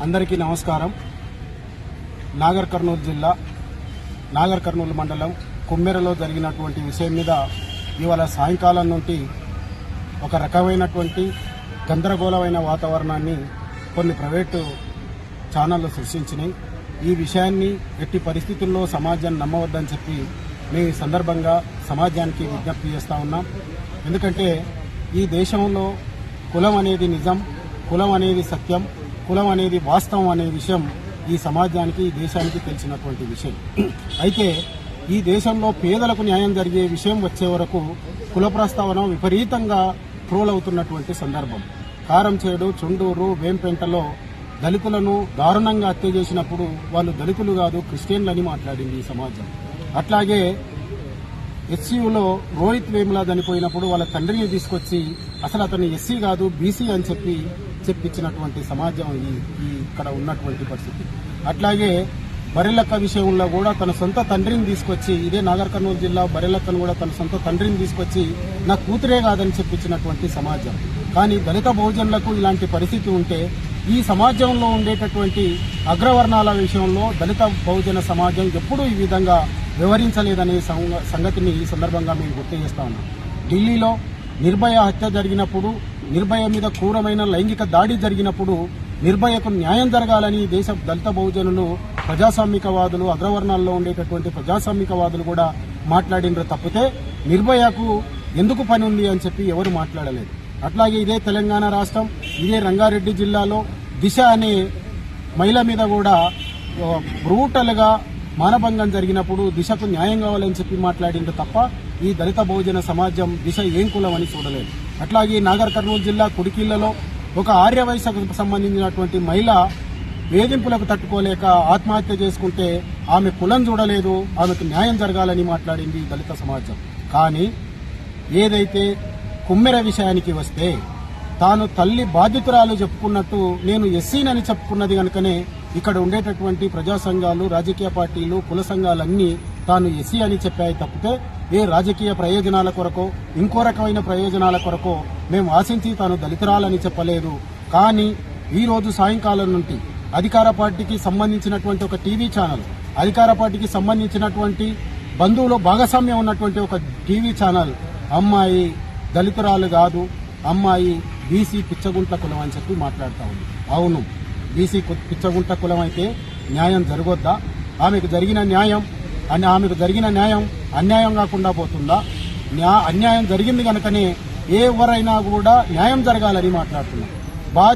అందరికీ నమస్కారం. నాగర్ కర్నూలు జిల్లా నాగర్ కర్నూలు మండలం కుమ్మెరలో జరిగినటువంటి విషయం మీద ఇవాళ సాయంకాలం నుండి ఒక రకమైనటువంటి గందరగోళమైన వాతావరణాన్ని కొన్ని ప్రైవేటు ఛానళ్లు సృష్టించినాయి. ఈ విషయాన్ని ఎట్టి పరిస్థితుల్లో సమాజాన్ని నమ్మవద్దని చెప్పి మేము ఈ సందర్భంగా సమాజానికి విజ్ఞప్తి చేస్తా ఉన్నాం. ఎందుకంటే ఈ దేశంలో కులం అనేది నిజం, కులం అనేది సత్యం, కులం అనేది వాస్తవం అనే విషయం ఈ సమాజానికి ఈ దేశానికి తెలిసినటువంటి విషయం. అయితే ఈ దేశంలో పేదలకు న్యాయం జరిగే విషయం వచ్చే వరకు కుల ప్రస్తావన విపరీతంగా ట్రోల్ అవుతున్నటువంటి సందర్భం. కారంచేడు, చుండూరు, వేంపెంటలో దళితులను దారుణంగా హత్య చేసినప్పుడు వాళ్ళు దళితులు కాదు క్రిస్టియన్లని మాట్లాడింది ఈ సమాజం. అట్లాగే ఎస్సీయూలో రోహిత్ వేముల చనిపోయినప్పుడు వాళ్ళ తండ్రిని తీసుకొచ్చి అసలు అతను ఎస్సీ కాదు బీసీ అని చెప్పించినటువంటి సమాజం ఇక్కడ ఉన్నటువంటి పరిస్థితి. అట్లాగే బరెలక్క విషయంలో కూడా తన సొంత తండ్రిని తీసుకొచ్చి, ఇదే నాగర్ కర్నూలు జిల్లా బరెలక్కను కూడా తన సొంత తండ్రిని తీసుకొచ్చి నా కూతురే కాదని చెప్పించినటువంటి సమాజం. కానీ దళిత బహుజనులకు ఇలాంటి పరిస్థితి ఉంటే ఈ సమాజంలో ఉండేటటువంటి అగ్రవర్ణాల విషయంలో దళిత బహుజన సమాజం ఎప్పుడూ ఈ విధంగా వివరించలేదనే సంగతిని ఈ సందర్భంగా మేము గుర్తు చేస్తా ఉన్నాం. ఢిల్లీలో నిర్భయ హత్య జరిగినప్పుడు, నిర్భయ మీద క్రూరమైన లైంగిక దాడి జరిగినప్పుడు నిర్భయకు న్యాయం జరగాలని దేశ దళిత బహుజనులు, ప్రజాస్వామికవాదులు, అగ్రవర్ణాల్లో ఉండేటటువంటి ప్రజాస్వామికవాదులు కూడా మాట్లాడినరు తప్పితే నిర్భయకు ఎందుకు పని ఉంది అని చెప్పి ఎవరు మాట్లాడలేదు. అట్లాగే ఇదే తెలంగాణ రాష్ట్రం, ఇదే రంగారెడ్డి జిల్లాలో దిశ అనే మహిళ మీద కూడా బ్రూటల్గా మానభంగం జరిగినప్పుడు దిశకు న్యాయం కావాలని చెప్పి మాట్లాడింది తప్ప ఈ దళిత బహుజన సమాజం దిశ ఏం కులం అని చూడలేదు. అట్లాగే నాగర్ కర్నూలు జిల్లా కుడికిళ్లలో ఒక ఆర్యవైశ్యకు సంబంధించినటువంటి మహిళ వేధింపులకు తట్టుకోలేక ఆత్మహత్య చేసుకుంటే ఆమె కులం చూడలేదు, ఆమెకు న్యాయం జరగాలని మాట్లాడింది దళిత సమాజం. కానీ ఏదైతే కుమ్మెర విషయానికి వస్తే తాను తల్లి బాధితురాలు చెప్పుకున్నట్టు నేను ఎస్సీనని చెప్పుకున్నది కనుకనే ఇక్కడ ఉండేటటువంటి ప్రజా సంఘాలు, రాజకీయ పార్టీలు, కుల సంఘాలన్నీ తాను ఎస్సీ అని చెప్పాయి తప్పితే ఏ రాజకీయ ప్రయోజనాల కొరకో ఇంకో రకమైన ప్రయోజనాల కొరకో మేము ఆశించి తాను దళితురాలని చెప్పలేదు. కానీ ఈ రోజు సాయంకాలం నుండి అధికార పార్టీకి సంబంధించినటువంటి ఒక టీవీ ఛానల్, అధికార పార్టీకి సంబంధించినటువంటి బంధువులో భాగస్వామ్యం ఉన్నటువంటి ఒక టీవీ ఛానల్ అమ్మాయి దళితురాలు కాదు, అమ్మాయి బీసీ పిచ్చగుంట్ల కులం అని చెప్పి మాట్లాడుతూ ఉంది. అవును, బీసీ పిచ్చగుంట్ల కులం అయితే న్యాయం జరగొద్దా? ఆమెకు జరిగిన న్యాయం అన్యాయం కాకుండా పోతుందా? అన్యాయం జరిగింది కనుకనే ఎవరైనా కూడా న్యాయం జరగాలని మాట్లాడుతున్నారు.